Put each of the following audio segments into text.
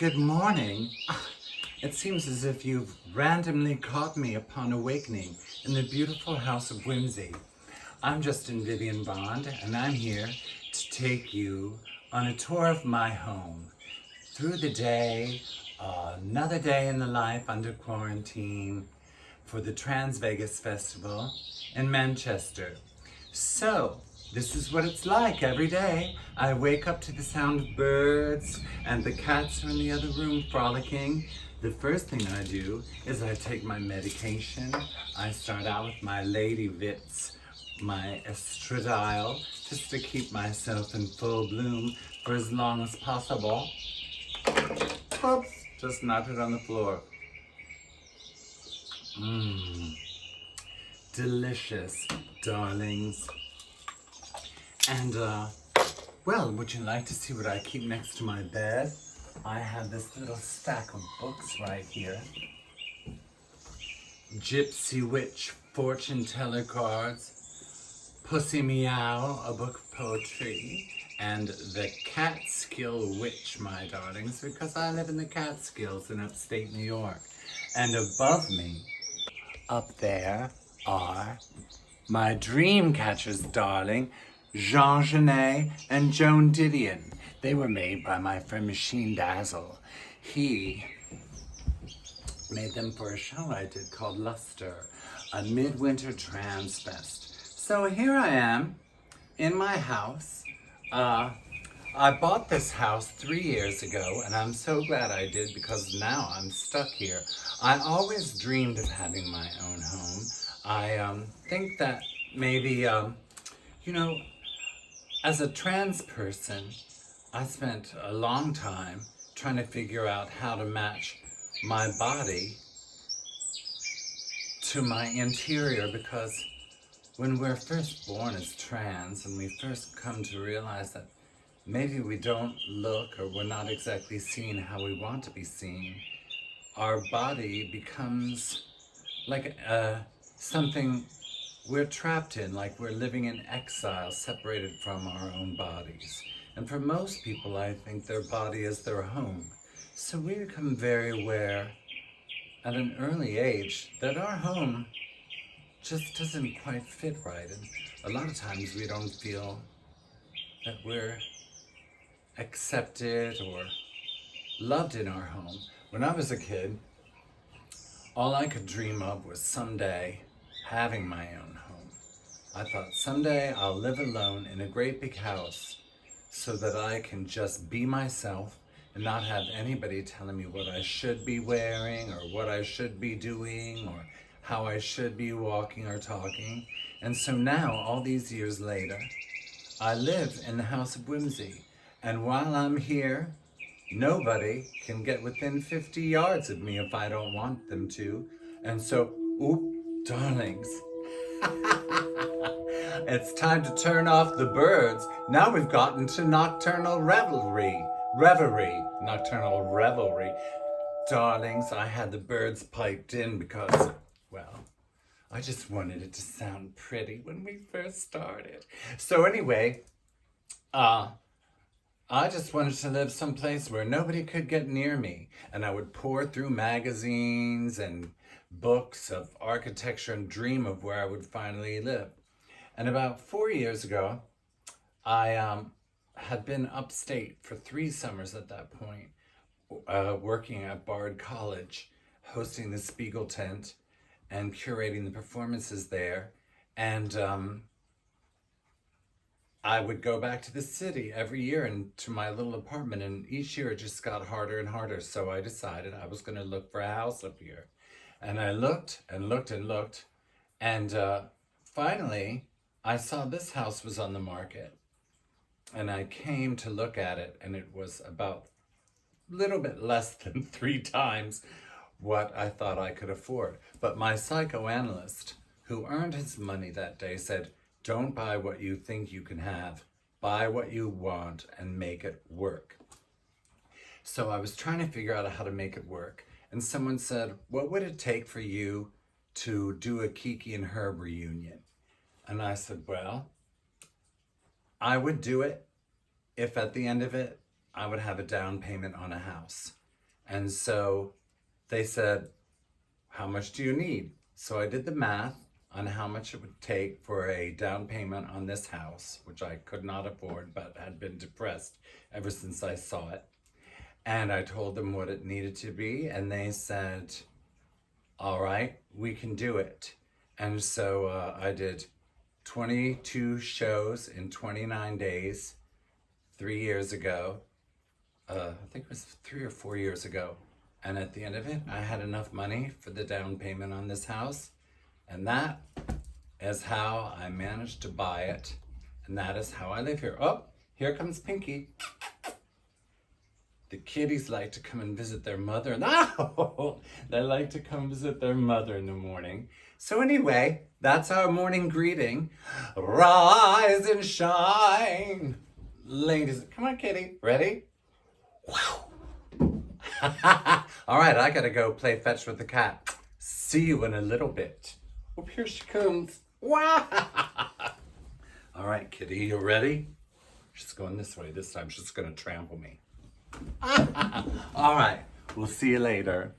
Good morning. It seems as if you've randomly caught me upon awakening in the beautiful house of whimsy. I'm Justin Vivian Bond, and I'm here to take you on a tour of my home through the day, another day in the life under quarantine for the Trans Vegas Festival in Manchester. So, this is what it's like every day. I wake up to the sound of birds and the cats are in the other room frolicking. The first thing I do is I take my medication. I start out with my Lady Vitz, my estradiol, just to keep myself in full bloom for as long as possible. Oops, just knocked it on the floor. Delicious, darlings. And, well, would you like to see what I keep next to my bed? I have this little stack of books right here. Gypsy Witch fortune teller cards, Pussy Meow, a book of poetry, and the Catskill Witch, my darlings, because I live in the Catskills in upstate New York. And above me, up there, are my dream catchers, darling, Jean Genet and Joan Didion. They were made by my friend Machine Dazzle. He made them for a show I did called Luster, a midwinter trans fest. So here I am in my house. I bought this house 3 years ago, and I'm so glad I did because now I'm stuck here. I always dreamed of having my own home. I think that maybe, as a trans person, I spent a long time trying to figure out how to match my body to my interior, because when we're first born as trans and we first come to realize that maybe we don't look or we're not exactly seen how we want to be seen, our body becomes like something we're trapped in, like we're living in exile, separated from our own bodies. And for most people, I think their body is their home. So we become very aware at an early age that our home just doesn't quite fit right. And a lot of times we don't feel that we're accepted or loved in our home. When I was a kid, all I could dream of was someday having my own home. I thought someday I'll live alone in a great big house so that I can just be myself and not have anybody telling me what I should be wearing or what I should be doing or how I should be walking or talking. And so now, all these years later, I live in the house of whimsy. And while I'm here, nobody can get within 50 yards of me if I don't want them to. And so, darlings, it's time to turn off the birds. Now we've gotten to nocturnal revelry. Nocturnal revelry. Darlings, I had the birds piped in because, well, I just wanted it to sound pretty when we first started. So anyway, I just wanted to live someplace where nobody could get near me. And I would pour through magazines and books of architecture and dream of where I would finally live. And about 4 years ago, I had been upstate for 3 summers at that point, working at Bard College, hosting the Spiegel tent and curating the performances there. And I would go back to the city every year and to my little apartment, and each year it just got harder and harder. So I decided I was going to look for a house up here. And I looked and looked and looked, and finally I saw this house was on the market. And I came to look at it, and it was about a little bit less than 3 times what I thought I could afford. But my psychoanalyst, who earned his money that day, said, "Don't buy what you think you can have. Buy what you want and make it work." So I was trying to figure out how to make it work. And someone said, "What would it take for you to do a Kiki and Herb reunion?" And I said, "Well, I would do it if at the end of it, I would have a down payment on a house." And so they said, how much do you need? So I did the math on how much it would take for a down payment on this house, which I could not afford, but had been depressed ever since I saw it. And I told them what it needed to be, and they said, all right, we can do it. And so I did 22 shows in 29 days 3 years ago. I think it was 3 or 4 years ago. And at the end of it, I had enough money for the down payment on this house. And that is how I managed to buy it. And that is how I live here. Oh, here comes Pinky. The kitties like to come and visit their mother. No, they like to come visit their mother in the morning. So anyway, that's our morning greeting. Rise and shine. Ladies, come on, kitty. Ready? Wow. All right, I gotta go play fetch with the cat. See you in a little bit. Oh, here she comes. Wow. All right, kitty, you ready? She's going this way this time. She's gonna trample me. All right, we'll see you later.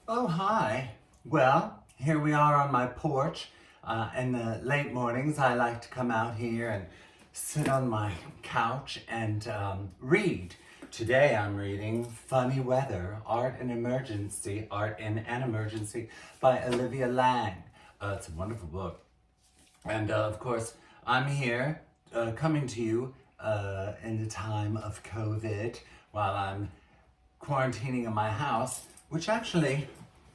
Oh, hi. Well, here we are on my porch. In the late mornings, I like to come out here and sit on my couch and read. Today I'm reading Funny Weather, Art in an Emergency by Olivia Lang. It's a wonderful book. And of course, I'm here coming to you in the time of COVID while I'm quarantining in my house, which actually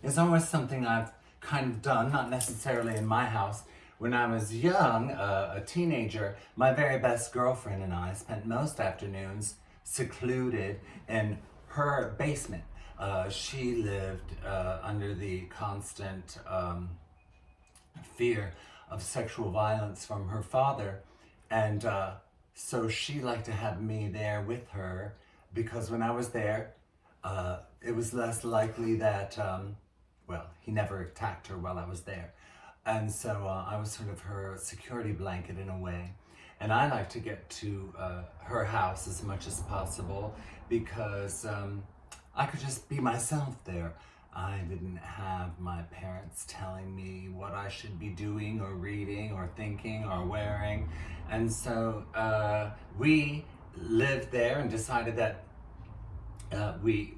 is always something I've kind of done, not necessarily in my house. When I was young, a teenager, my very best girlfriend and I spent most afternoons secluded in her basement. She lived under the constant fear of sexual violence from her father, and so she liked to have me there with her because when I was there, it was less likely that, well, he never attacked her while I was there. And so I was sort of her security blanket in a way. And I like to get to her house as much as possible because I could just be myself there. I didn't have my parents telling me what I should be doing or reading or thinking or wearing. And so we lived there and decided that we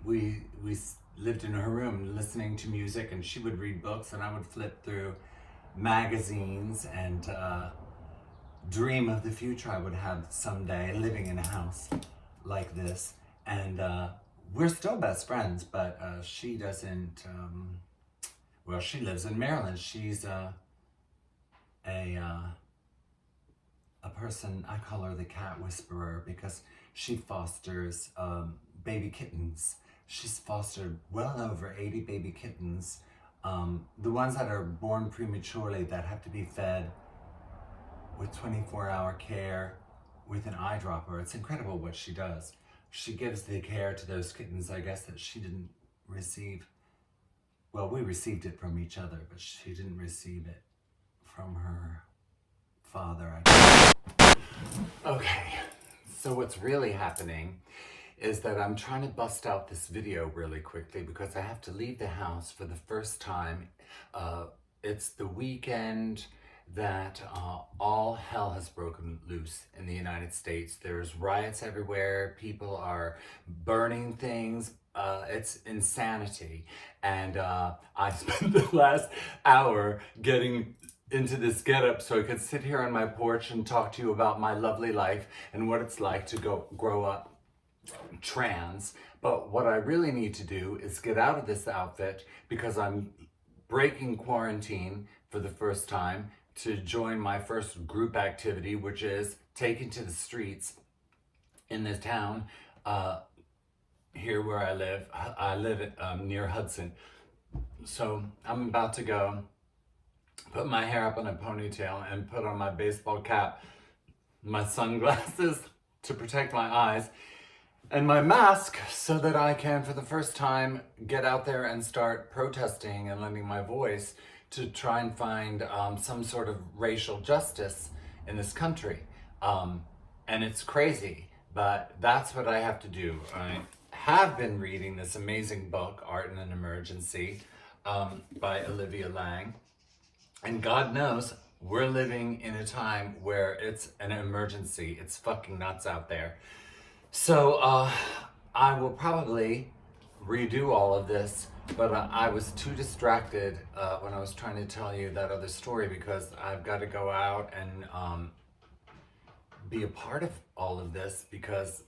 lived in her room listening to music, and she would read books and I would flip through magazines and dream of the future I would have someday living in a house like this. And we're still best friends, but she doesn't, well, she lives in Maryland. She's a person, I call her the cat whisperer because she fosters baby kittens. She's fostered well over 80 baby kittens. The ones that are born prematurely that have to be fed with 24-hour care with an eyedropper. It's incredible what she does. She gives the care to those kittens, I guess, that she didn't receive. Well, we received it from each other, but she didn't receive it from her father. Okay, so what's really happening is that I'm trying to bust out this video really quickly because I have to leave the house for the first time. It's the weekend that all hell has broken loose in the United States. There's riots everywhere. People are burning things. It's insanity. And I spent the last hour getting into this getup so I could sit here on my porch and talk to you about my lovely life and what it's like to grow up trans. But what I really need to do is get out of this outfit because I'm breaking quarantine for the first time to join my first group activity, which is taking to the streets in this town here where I live. I live near Hudson. So I'm about to go put my hair up in a ponytail and put on my baseball cap, my sunglasses to protect my eyes, and my mask so that I can, for the first time, get out there and start protesting and lending my voice to try and find some sort of racial justice in this country. And it's crazy, but that's what I have to do. I have been reading this amazing book, Art in an Emergency, by Olivia Lang. And God knows we're living in a time where it's an emergency. It's fucking nuts out there. So I will probably redo all of this, but I was too distracted when I was trying to tell you that other story because I've got to go out and be a part of all of this because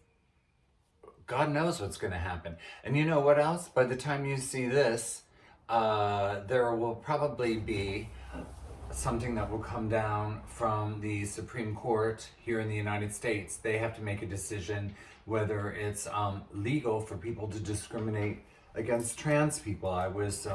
God knows what's going to happen. And you know what else? By the time you see this, there will probably be something that will come down from the Supreme Court here in the United States. They have to make a decision whether it's legal for people to discriminate against trans people. I was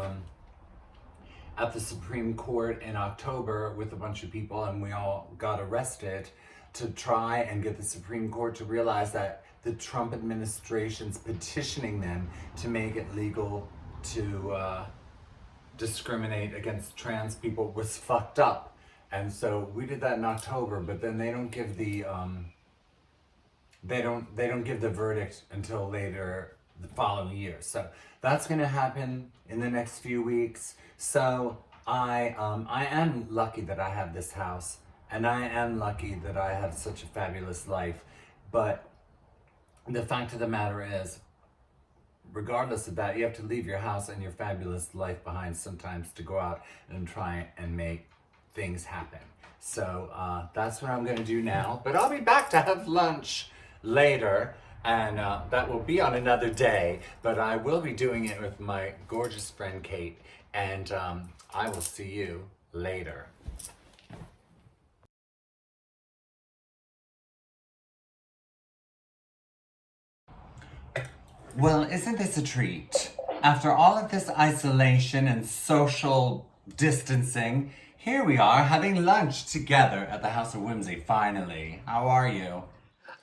at the Supreme Court in October with a bunch of people, and we all got arrested to try and get the Supreme Court to realize that the Trump administration's petitioning them to make it legal to discriminate against trans people was fucked up. And so we did that in October, but then they don't give the they don't give the verdict until later the following year. So that's going to happen in the next few weeks. So I am lucky that I have this house, and I am lucky that I have such a fabulous life. But the fact of the matter is, regardless of that, you have to leave your house and your fabulous life behind sometimes to go out and try and make things happen. So that's what I'm going to do now. But I'll be back to have lunch later, and that will be on another day. But I will be doing it with my gorgeous friend Kate, and I will see you later. Well, isn't this a treat? After all of this isolation and social distancing, here we are having lunch together at the House of Whimsy, finally. How are you?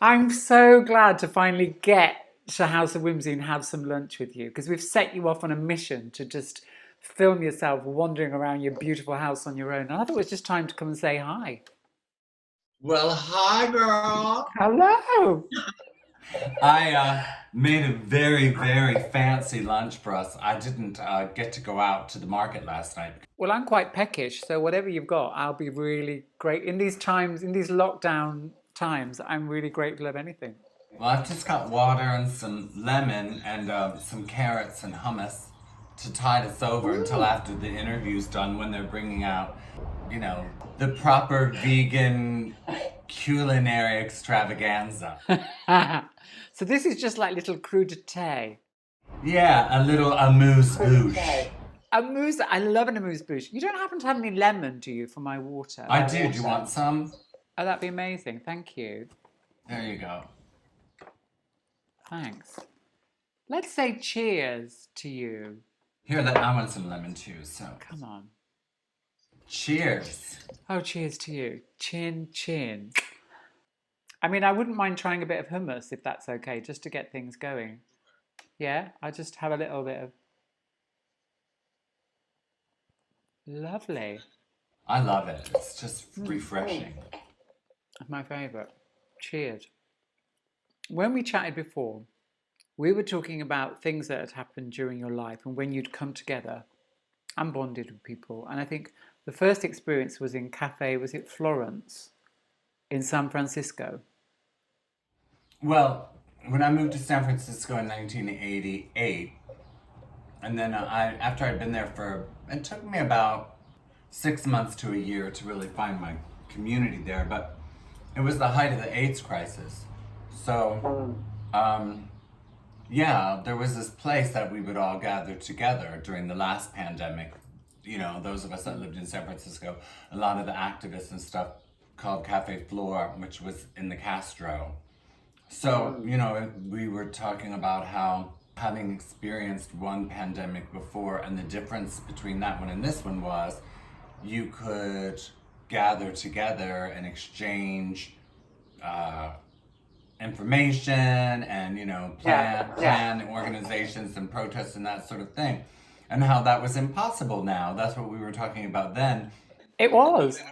I'm so glad to finally get to House of Whimsy and have some lunch with you because we've set you off on a mission to just film yourself wandering around your beautiful house on your own. And I thought it was just time to come and say hi. Well, hi, girl. Hello. I made a very, very fancy lunch for us. I didn't get to go out to the market last night. Well, I'm quite peckish, so whatever you've got, I'll be really great. In these times, in these lockdown times, I'm really grateful of anything. Well, I've just got water and some lemon and some carrots and hummus to tide us over until after the interview's done when they're bringing out, you know, the proper vegan culinary extravaganza. So this is just like little crudité. Yeah, a little amuse-bouche. A mousse, I love an amuse-bouche. You don't happen to have any lemon, do you, for my water? I do. Do you want some? Oh, that'd be amazing. Thank you. There you go. Thanks. Let's say cheers to you. Here, I want some lemon too, so. Come on. Cheers. Oh, cheers to you. Chin, chin. I mean, I wouldn't mind trying a bit of hummus if that's okay, just to get things going. Yeah, I just have a little bit of. Lovely. I love it. It's just refreshing. My favourite. Cheers. When we chatted before, we were talking about things that had happened during your life and when you'd come together and bonded with people. And I think the first experience was in was it Florence in San Francisco? Well, when I moved to San Francisco in 1988, and then after I'd been there it took me about 6 months to a year to really find my community there, but it was the height of the AIDS crisis. So, yeah, there was this place that we would all gather together during the last pandemic. You know, those of us that lived in San Francisco, a lot of the activists and stuff called Cafe Flor, which was in the Castro. So, you know, we were talking about how having experienced one pandemic before and the difference between that one and this one was you could gather together and exchange information and, you know, plan organizations and protests and that sort of thing. And how that was impossible now. That's what we were talking about then. It was.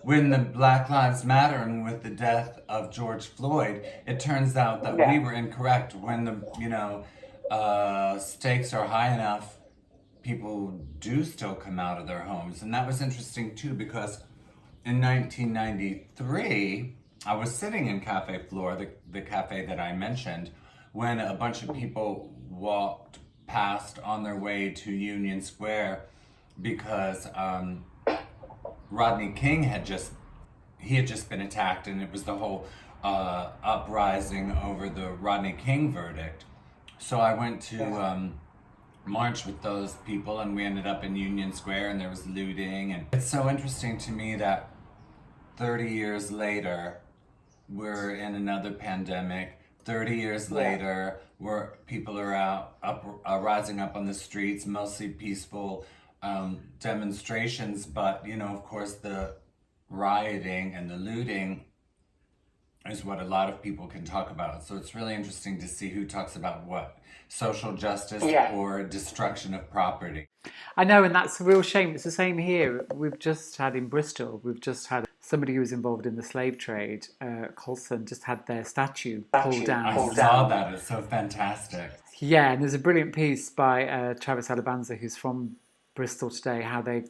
When the Black Lives Matter and with the death of George Floyd, it turns out that we were incorrect. When the stakes are high enough, people do still come out of their homes, and that was interesting too because in 1993, I was sitting in Cafe Flore, the cafe that I mentioned, when a bunch of people walked past on their way to Union Square because Rodney King had just been attacked, and it was the whole uprising over the Rodney King verdict. So I went to march with those people, and we ended up in Union Square, and there was looting. And it's so interesting to me that 30 years later, we're in another pandemic. 30 years later, where people are rising up on the streets, mostly peaceful demonstrations, but of course, the rioting and the looting is what a lot of people can talk about. So it's really interesting to see who talks about what, social justice or destruction of property. I know, and that's a real shame. It's the same here. We've just had in Bristol, we've just had somebody who was involved in the slave trade, Colson, just had their statue pulled down. I saw that. It's so fantastic. Yeah, and there's a brilliant piece by Travis Alabanza, who's from Bristol today, how they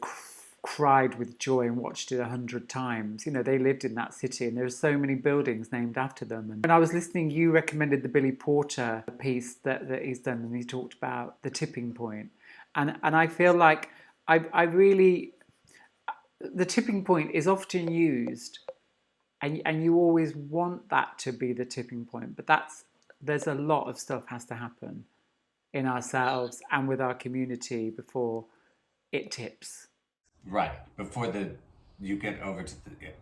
cried with joy and watched it 100 times. They lived in that city, and there's so many buildings named after them. And when I was listening, you recommended the Billy Porter piece that he's done, and he talked about the tipping point. And I feel like I really, the tipping point is often used, and you always want that to be the tipping point, but there's a lot of stuff has to happen in ourselves and with our community before it tips. Right, before you get over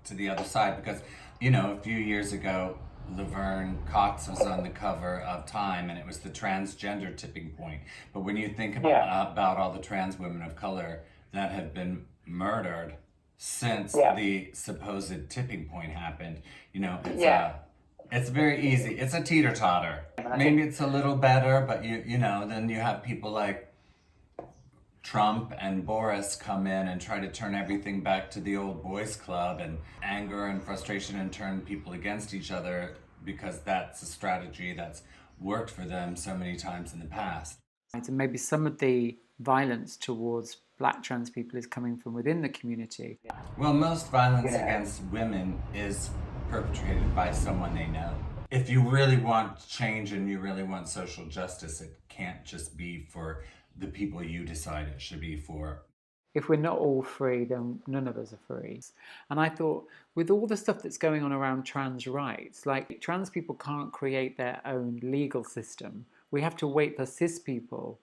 to the other side, because a few years ago, Laverne Cox was on the cover of Time, and it was the transgender tipping point. But when you think about all the trans women of color that have been murdered since the supposed tipping point happened, it's very easy. It's a teeter-totter. Maybe it's a little better, but then you have people like Trump and Boris come in and try to turn everything back to the old boys club, and anger and frustration, and turn people against each other because that's a strategy that's worked for them so many times in the past. And maybe some of the violence towards Black trans people is coming from within the community. Well, most violence against women is perpetrated by someone they know. If you really want change and you really want social justice, it can't just be for the people you decide it should be for. If we're not all free, then none of us are free. And I thought, with all the stuff that's going on around trans rights, like trans people can't create their own legal system. We have to wait for cis people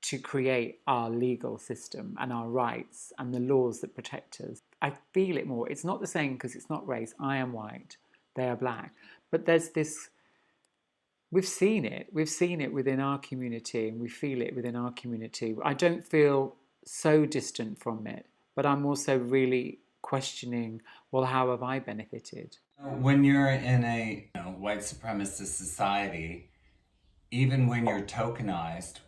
to create our legal system and our rights and the laws that protect us. I feel it more. It's not the same because it's not race. I am white, they are black. But there's this. We've seen it within our community, and we feel it within our community. I don't feel so distant from it, but I'm also really questioning, well, how have I benefited? When you're in a white supremacist society, even when you're tokenized,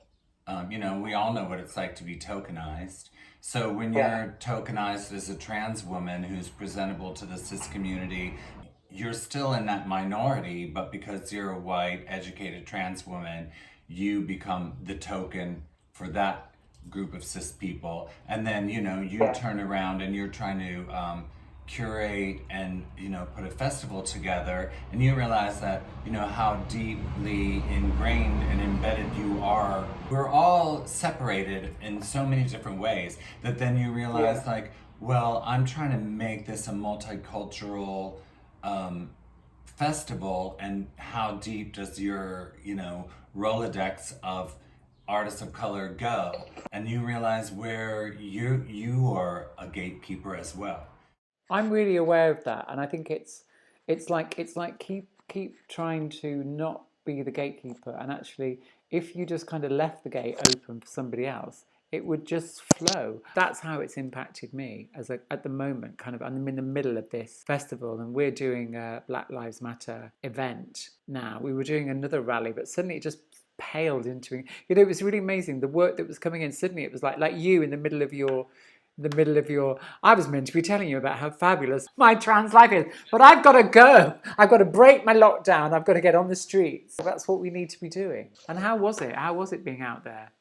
we all know what it's like to be tokenized. So when you're tokenized as a trans woman who's presentable to the cis community, you're still in that minority, but because you're a white, educated trans woman, you become the token for that group of cis people. And then, you turn around and you're trying to curate and, put a festival together, and you realize that, how deeply ingrained and embedded you are. We're all separated in so many different ways that then you realize well, I'm trying to make this a multicultural festival, and how deep does your Rolodex of artists of color go? And you realize where you are a gatekeeper as well. I'm really aware of that, and I think it's like keep trying to not be the gatekeeper, and actually, if you just kind of left the gate open for somebody else, it would just flow. That's how it's impacted me at the moment. Kind of, I'm in the middle of this festival, and we're doing a Black Lives Matter event now. We were doing another rally, but suddenly it just paled into. It was really amazing. The work that was coming in, suddenly it was like you in the middle of your the middle of your... I was meant to be telling you about how fabulous my trans life is, but I've got to go. I've got to break my lockdown. I've got to get on the streets. That's what we need to be doing. And how was it? How was it being out there?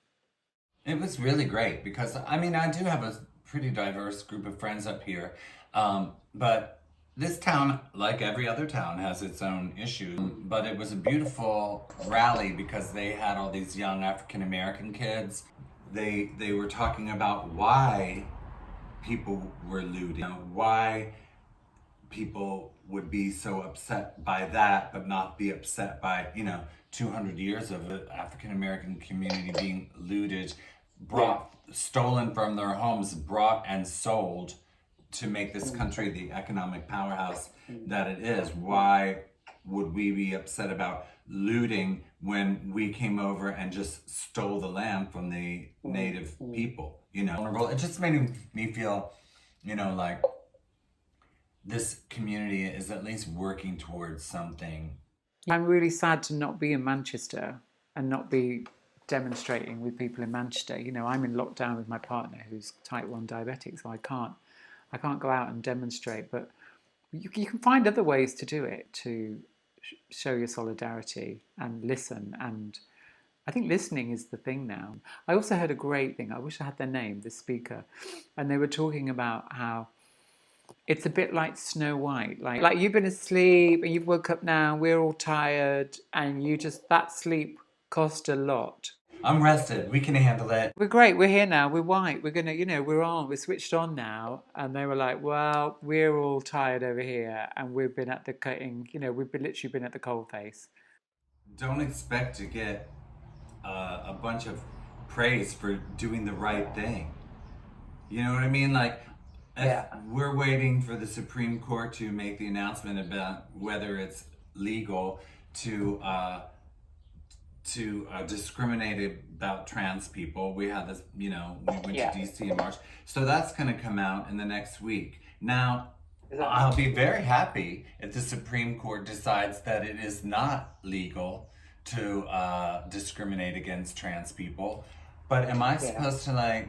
It was really great because, I mean, I do have a pretty diverse group of friends up here. But this town, like every other town, has its own issues. But it was a beautiful rally because they had all these young African American kids. They were talking about why people were looting, why people would be so upset by that, but not be upset by, 200 years of the African American community being looted, stolen from their homes, brought and sold to make this country the economic powerhouse that it is. Why would we be upset about looting when we came over and just stole the land from the native people? It just made me feel, like this community is at least working towards something. I'm really sad to not be in Manchester and not be demonstrating with people in Manchester. I'm in lockdown with my partner who's type 1 diabetic, so I can't go out and demonstrate. But you can find other ways to do it, to show your solidarity and listen. And I think listening is the thing now. I also heard a great thing. I wish I had their name, the speaker. And they were talking about how it's a bit like Snow White. Like you've been asleep and you've woke up now, we're all tired, and that sleep cost a lot. I'm rested. We can handle it. We're great. We're here now. We're white. We're going to, we're switched on now. And they were like, well, we're all tired over here and we've been at the cutting, literally been at the coal face. Don't expect to get a bunch of praise for doing the right thing. You know what I mean? Like, we're waiting for the Supreme Court to make the announcement about whether it's legal to discriminate about trans people. We had this, we went to DC in March. So that's going to come out in the next week. Now, I'll be very happy if the Supreme Court decides that it is not legal to discriminate against trans people. But am I supposed to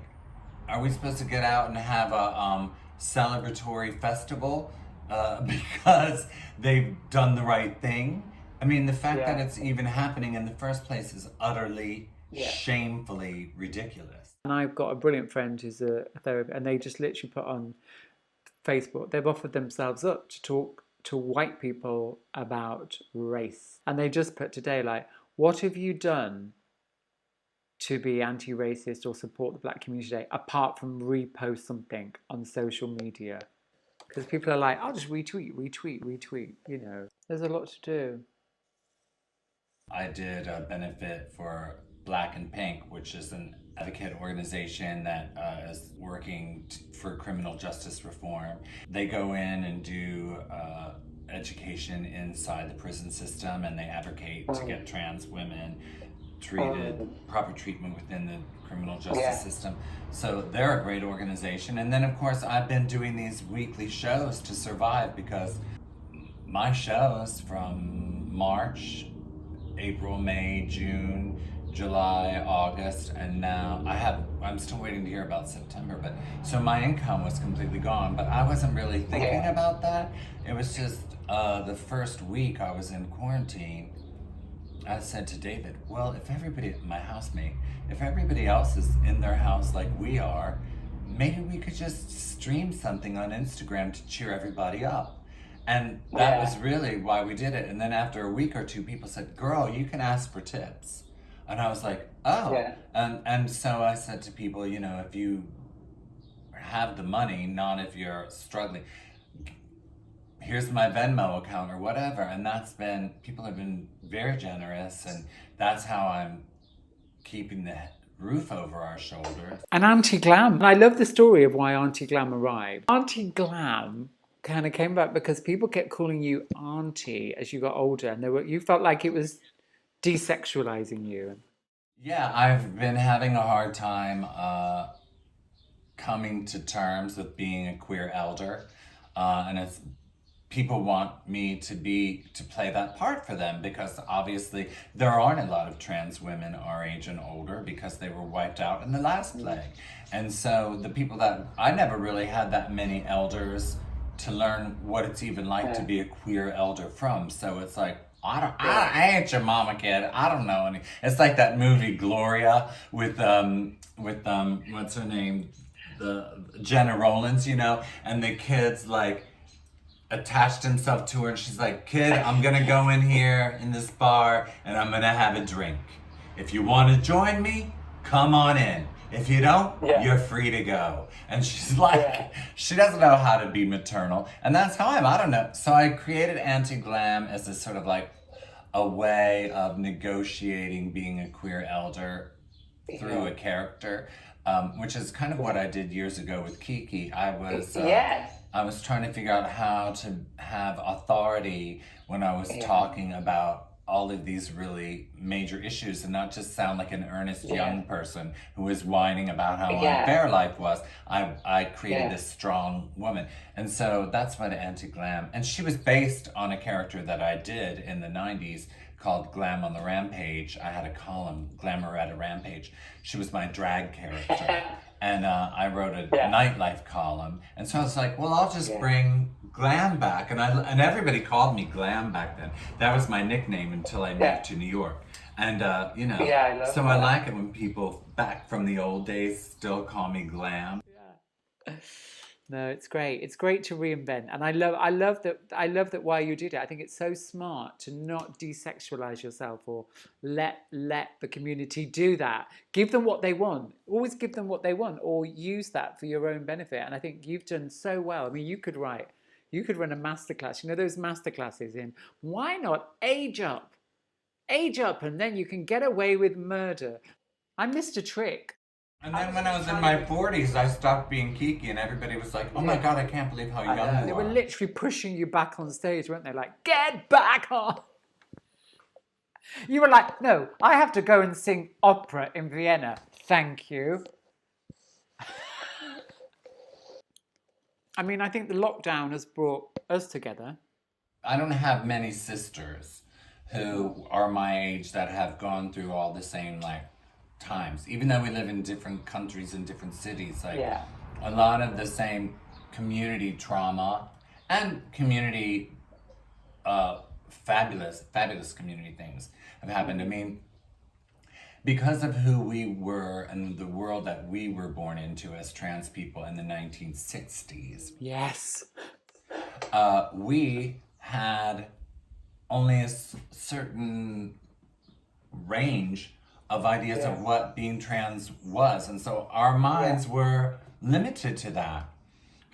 are we supposed to get out and have a celebratory festival because they've done the right thing? I mean, the fact that it's even happening in the first place is utterly, shamefully ridiculous. And I've got a brilliant friend who's a therapist, and they just literally put on Facebook, they've offered themselves up to talk to white people about race. And they just put today, what have you done to be anti-racist or support the black community today, apart from repost something on social media? Because people are like, I'll just retweet. There's a lot to do. I did a benefit for Black and Pink, which is an advocate organization that is working for criminal justice reform. They go in and do education inside the prison system, and they advocate to get trans women treated, proper treatment within the criminal justice system. So they're a great organization. And then, of course, I've been doing these weekly shows to survive, because my shows from March, April, May, June, July, August, and now I'm still waiting to hear about September, but so my income was completely gone. But I wasn't really thinking about that. It was just the first week I was in quarantine, I said to David, well, if everybody, my housemate, if everybody else is in their house like we are, maybe we could just stream something on Instagram to cheer everybody up. And that was really why we did it. And then after a week or two, people said, girl, you can ask for tips. And I was like, oh. Yeah. And so I said to people, if you have the money, not if you're struggling, here's my Venmo account or whatever. And people have been very generous. And that's how I'm keeping the roof over our shoulders. And Auntie Glam. I love the story of why Auntie Glam arrived. Auntie Glam kind of came back because people kept calling you Auntie as you got older, and you felt like it was desexualizing you. Yeah, I've been having a hard time coming to terms with being a queer elder, and it's people want me to play that part for them, because obviously there aren't a lot of trans women our age and older because they were wiped out in the last plague. And so the people that I never really had that many elders to learn what it's even like to be a queer elder from. So it's like, I ain't your mama, kid. I don't know any. It's like that movie Gloria with what's her name, the Jenna Rollins, you know, and the kids like attached himself to her, and she's like, kid, I'm gonna go in here in this bar and I'm gonna have a drink. If you want to join me, come on in. If you don't, you're free to go. And she's like, she doesn't know how to be maternal. And that's how I don't know. So I created Auntie Glam as a sort of like a way of negotiating being a queer elder through a character, which is kind of what I did years ago with Kiki. I was trying to figure out how to have authority when I was talking about all of these really major issues and not just sound like an earnest young person who was whining about how unfair life was. I created this strong woman. And so that's what Auntie Glam, and she was based on a character that I did in the 90s called Glam on the Rampage. I had a column, Glamoretta Rampage. She was my drag character. And I wrote a nightlife column. And so I was like, well, I'll just bring Glam back. And everybody called me Glam back then. That was my nickname until I moved to New York. And, you know, I like it when people back from the old days still call me Glam. No, it's great. It's great to reinvent, and I love that why you did it. I think it's so smart to not desexualize yourself or let the community do that. Give them what they want. Always give them what they want, or use that for your own benefit. And I think you've done so well. I mean, you could run a masterclass. You know those masterclasses in why not age up, and then you can get away with murder. I missed a trick. And then when I was in my 40s, I stopped being Kiki, and everybody was like, oh my God, I can't believe how young you are. They were literally pushing you back on stage, weren't they? Like, get back on. You were like, no, I have to go and sing opera in Vienna. Thank you. I mean, I think the lockdown has brought us together. I don't have many sisters who are my age that have gone through all the same, like, times, even though we live in different countries and different cities, like a lot of the same community trauma and community fabulous community things have happened. I mean, because of who we were and the world that we were born into as trans people in the 1960s, we had only a certain range of ideas of what being trans was, and so our minds were limited to that.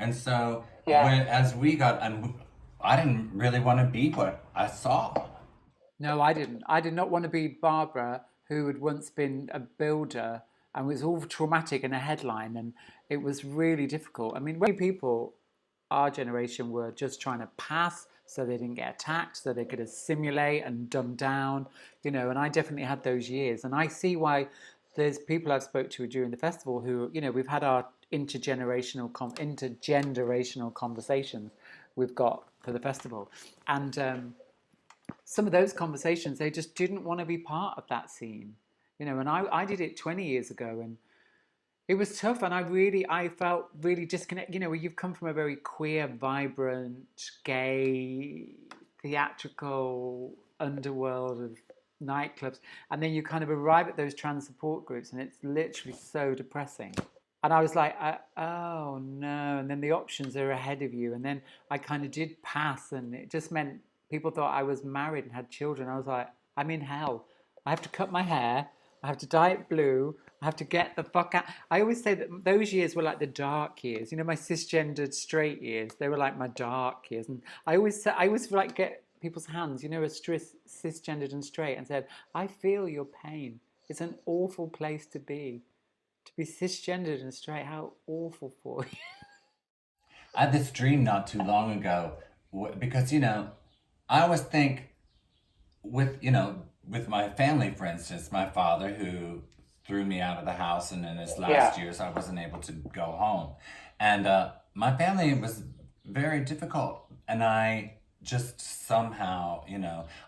And so as we got, and I didn't really want to be what I saw. No, I didn't. I did not want to be Barbara, who had once been a builder and was all traumatic in a headline, and it was really difficult. I mean, many people, our generation, were just trying to pass so they didn't get attacked, so they could assimilate and dumb down, you know, and I definitely had those years. And I see why there's people I've spoke to during the festival who, you know, we've had our intergenerational conversations we've got for the festival. And some of those conversations, they just didn't want to be part of that scene, you know, and I did it 20 years ago, and it was tough, and I felt really disconnected. You know, where you've come from a very queer, vibrant, gay, theatrical underworld of nightclubs, and then you kind of arrive at those trans support groups, and it's literally so depressing. And I was like, oh no, and then the options are ahead of you, and then I kind of did pass, and it just meant people thought I was married and had children. I was like, I'm in hell. I have to cut my hair. I have to dye it blue. I have to get the fuck out. I always say that those years were like the dark years. You know, my cisgendered straight years, they were like my dark years. And I always like get people's hands, you know, as cisgendered and straight, and said, I feel your pain. It's an awful place to be. To be cisgendered and straight, how awful for you. I had this dream not too long ago, because, you know, I always think with my family, for instance, my father, who threw me out of the house, and in his last years I wasn't able to go home. And my family was very difficult. And I just somehow,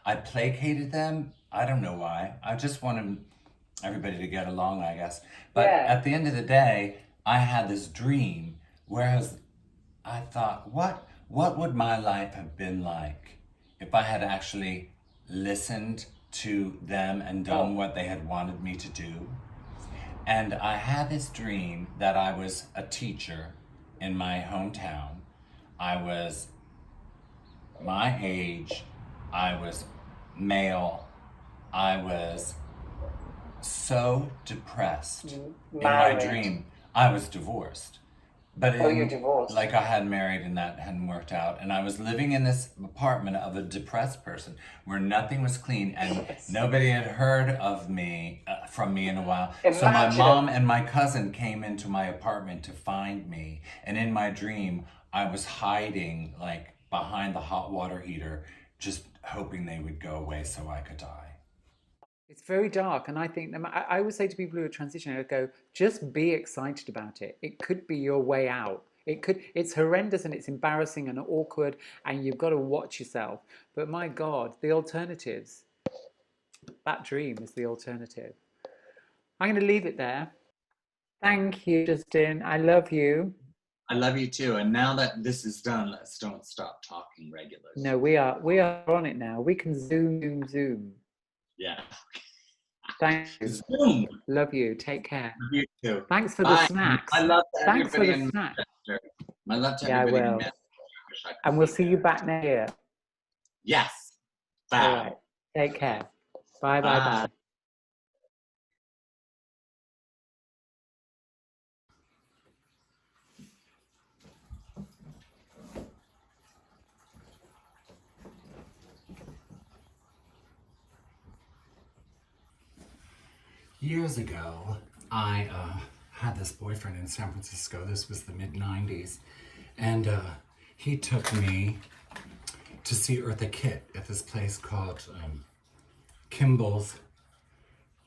I placated them. I don't know why. I just wanted everybody to get along, I guess. But at the end of the day, I had this dream, whereas I thought, what would my life have been like if I had actually listened to them and done what they had wanted me to do? And I had this dream that I was a teacher in my hometown. I was my age, I was male, I was so depressed in my dream. I was divorced. But you're divorced. like I had married and that hadn't worked out. And I was living in this apartment of a depressed person where nothing was clean and nobody had heard of me, from me in a while. So my mom and my cousin came into my apartment to find me. And in my dream, I was hiding like behind the hot water heater, just hoping they would go away so I could die. It's very dark, and I think I always say to people who are transitioning, I go, just be excited about it. It could be your way out. It's horrendous and it's embarrassing and awkward, and you've got to watch yourself. But my God, the alternatives. That dream is the alternative. I'm going to leave it there. Thank you, Justin. I love you. I love you too. And now that this is done, let's don't stop talking regularly. No, we are on it now. We can zoom. Yeah. Thank you. Zoom. Love you. Take care. Love you too. Thanks for Bye. the snacks. My love to Thanks for everybody the in snacks. Manchester. My love to Yeah, I everybody in will. Manchester. I wish I could And we'll be see you there. back next year. Yes. Bye. All right. Take care. Bye. Years ago, I had this boyfriend in San Francisco. This was the mid-90s. And he took me to see Eartha Kitt at this place called Kimball's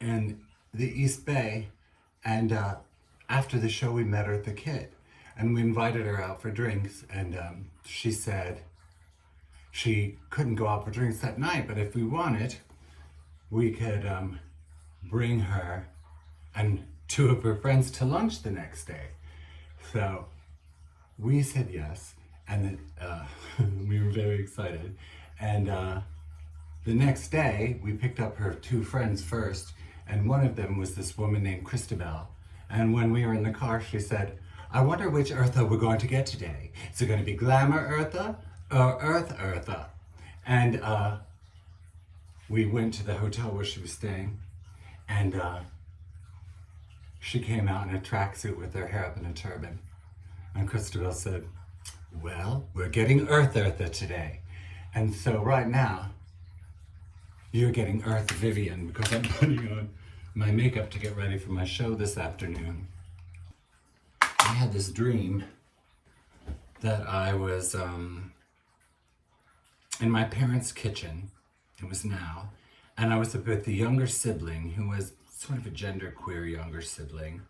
in the East Bay. And after the show, we met Eartha Kitt. And we invited her out for drinks. And she said she couldn't go out for drinks that night, but if we wanted, we could bring her and two of her friends to lunch the next day. So we said yes, and we were very excited. And the next day, we picked up her two friends first, and one of them was this woman named Christabel. And when we were in the car, she said, I wonder which Eartha we're going to get today. Is it going to be Glamour Eartha or Earth Eartha? And we went to the hotel where she was staying, and she came out in a tracksuit with her hair up in a turban. And Christabel said, well, we're getting Earth Eartha today. And so right now, you're getting Earth Vivian because I'm putting on my makeup to get ready for my show this afternoon. I had this dream that I was in my parents' kitchen. It was now. And I was with the younger sibling who was sort of a genderqueer younger sibling,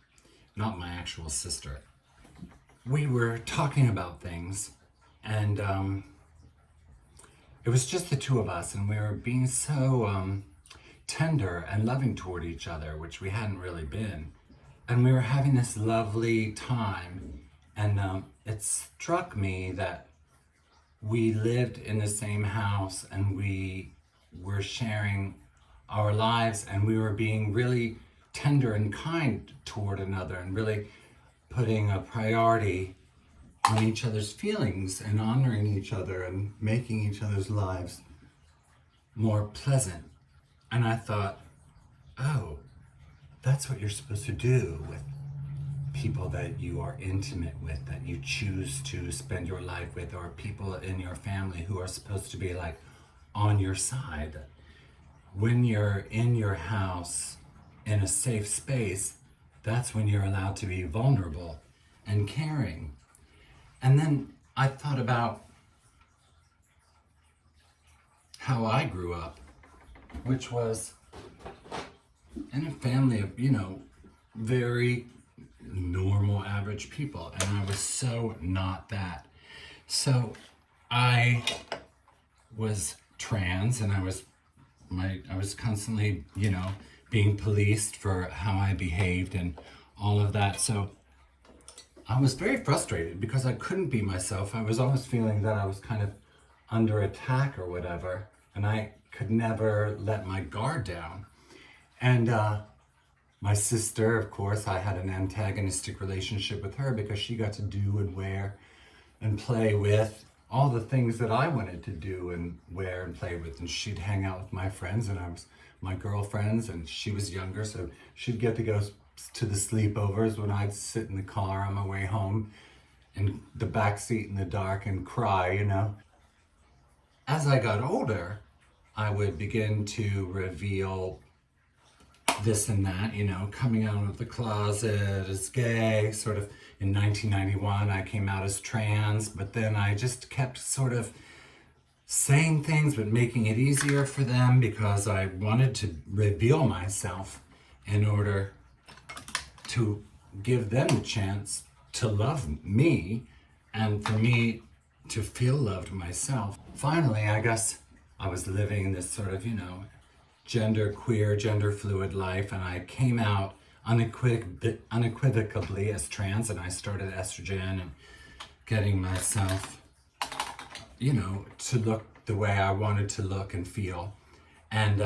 not my actual sister. We were talking about things, and it was just the two of us, and we were being so tender and loving toward each other, which we hadn't really been. And we were having this lovely time, and it struck me that we lived in the same house, and we were sharing our lives, and we were being really tender and kind toward another, and really putting a priority on each other's feelings and honoring each other and making each other's lives more pleasant. And I thought, oh, that's what you're supposed to do with people that you are intimate with, that you choose to spend your life with, or people in your family who are supposed to be like on your side. When you're in your house in a safe space, that's when you're allowed to be vulnerable and caring. And then I thought about how I grew up, which was in a family of, very normal, average people. And I was so not that. So I was trans, and I was constantly, being policed for how I behaved and all of that. So I was very frustrated because I couldn't be myself. I was always feeling that I was kind of under attack or whatever, and I could never let my guard down. And my sister, of course, I had an antagonistic relationship with her because she got to do and wear and play with all the things that I wanted to do and wear and play with. And she'd hang out with my friends, and I was my girlfriends, and she was younger, so she'd get to go to the sleepovers when I'd sit in the car on my way home in the back seat in the dark and cry. As I got older, I would begin to reveal this and that, coming out of the closet as gay. Sort of in 1991, I came out as trans, but then I just kept sort of saying things but making it easier for them because I wanted to reveal myself in order to give them the chance to love me and for me to feel loved myself. Finally, I guess I was living this sort of, gender queer, gender fluid life, and I came out unequivocally as trans, and I started estrogen and getting myself, to look the way I wanted to look and feel. And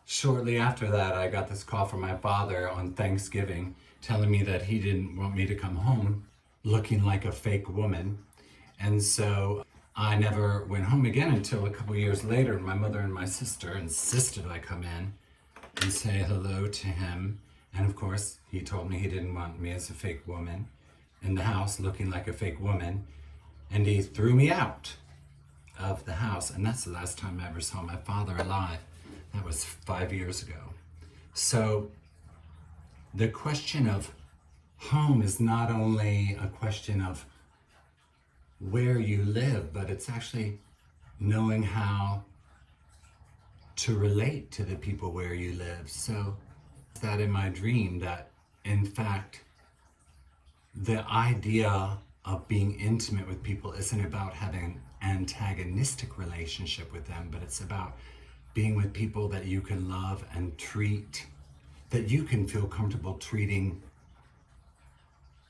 shortly after that, I got this call from my father on Thanksgiving telling me that he didn't want me to come home looking like a fake woman. And so I never went home again until a couple years later. My mother and my sister insisted I come in and say hello to him. And of course, he told me he didn't want me as a fake woman in the house looking like a fake woman. And he threw me out of the house. And that's the last time I ever saw my father alive. That was 5 years ago. So the question of home is not only a question of where you live, but it's actually knowing how to relate to the people where you live. So that in my dream that in fact the idea of being intimate with people isn't about having an antagonistic relationship with them, but it's about being with people that you can love and treat, that you can feel comfortable treating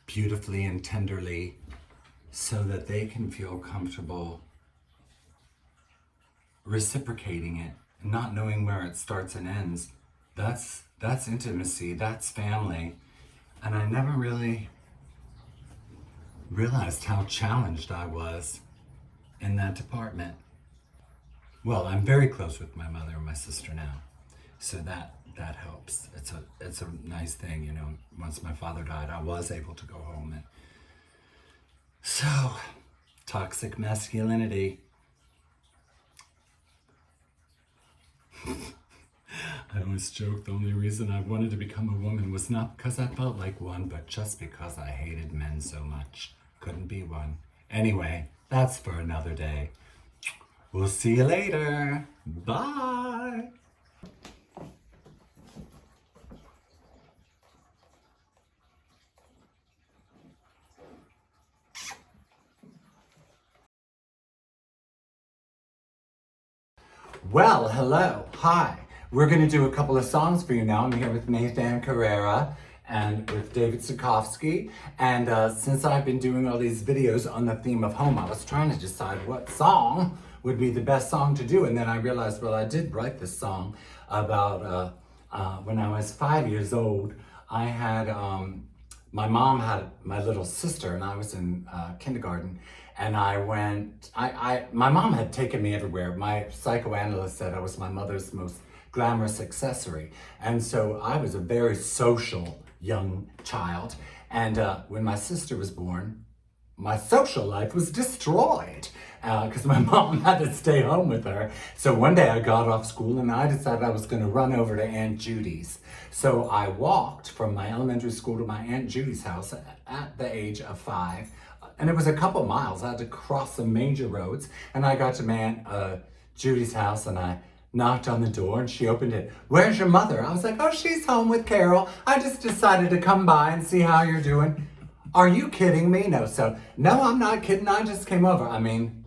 beautifully and tenderly, so that they can feel comfortable reciprocating it, not knowing where it starts and ends. That's intimacy, that's family. And I never really realized how challenged I was in that department. Well, I'm very close with my mother and my sister now, so that helps. It's a nice thing, Once my father died, I was able to go home. And so, toxic masculinity. I always joke the only reason I wanted to become a woman was not because I felt like one, but just because I hated men so much. Couldn't be one. Anyway, that's for another day. We'll see you later. Bye. Well, hello, hi. We're going to do a couple of songs for you now. I'm here with Nathan Carrera and with David Sikorsky. And since I've been doing all these videos on the theme of home, I was trying to decide what song would be the best song to do. And then I realized, well, I did write this song about when I was 5 years old. I had, my mom had my little sister, and I was in kindergarten. And my mom had taken me everywhere. My psychoanalyst said I was my mother's most glamorous accessory. And so I was a very social young child. And when my sister was born, my social life was destroyed because my mom had to stay home with her. So one day I got off school and I decided I was going to run over to Aunt Judy's. So I walked from my elementary school to my Aunt Judy's house at the age of 5. And it was a couple miles. I had to cross some major roads. And I got to my Aunt Judy's house and I knocked on the door and she opened it. "Where's your mother?" I was like, "Oh, she's home with Carol. I just decided to come by and see how you're doing." Are you kidding me? No, I'm not kidding. I just came over. I mean,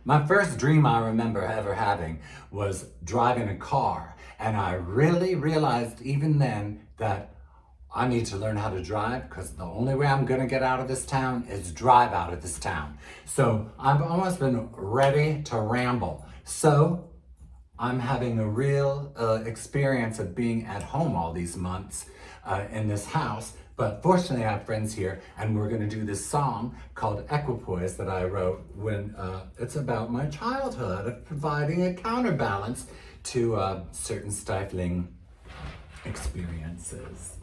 my first dream I remember ever having was driving a car. And I really realized even then that I need to learn how to drive because the only way I'm gonna get out of this town is drive out of this town. So I've almost been ready to ramble. So I'm having a real experience of being at home all these months in this house. But fortunately I have friends here and we're gonna do this song called Equipoise that I wrote when it's about my childhood of providing a counterbalance to certain stifling experiences.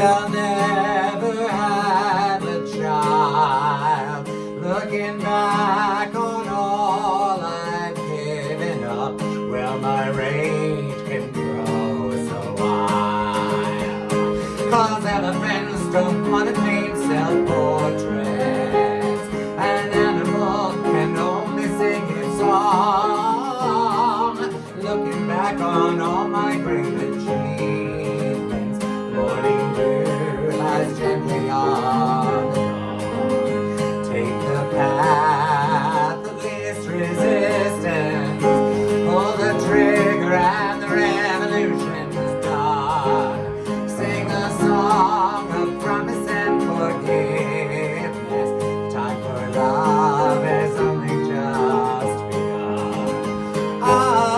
I'll never have a child. Looking back on all I've given up, well, my rage can grow so wild. 'Cause elephants don't want to paint self-portraits. An animal can only sing its song. Looking back on all my great achievements, morning dew lies gently on the dawn. Take the path of least resistance, pull the trigger and the revolution's done. Sing a song of promise and forgiveness. Time for love has only just begun. A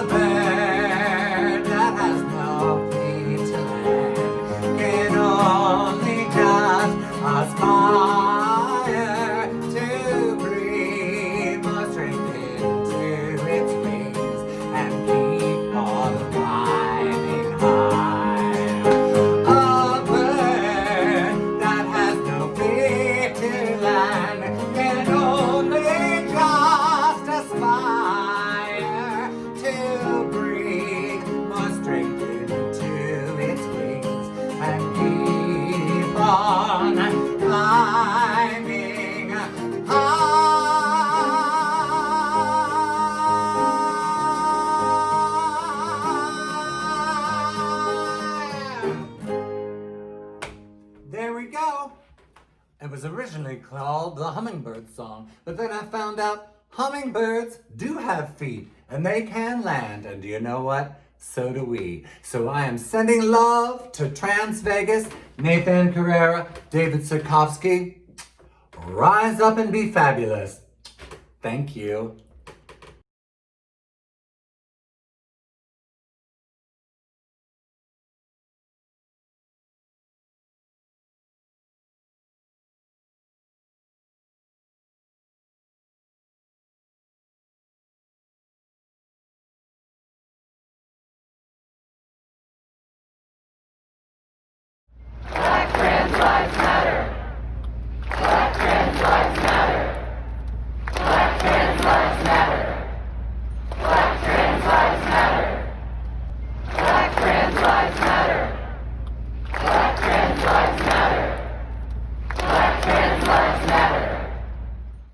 bird that has no feet to land can only just aspire to breathe more strength into its wings and keep on climbing high. A bird that has no feet to land can only just aspire to breathe more strength into its wings and keep on climbing high. It was originally called the Hummingbird Song, but then I found out hummingbirds do have feet, and they can land, and do you know what? So do we. So I am sending love to Trans Vegas, Nathan Carrera, David Sirkovsky. Rise up and be fabulous. Thank you. Black trans lives matter.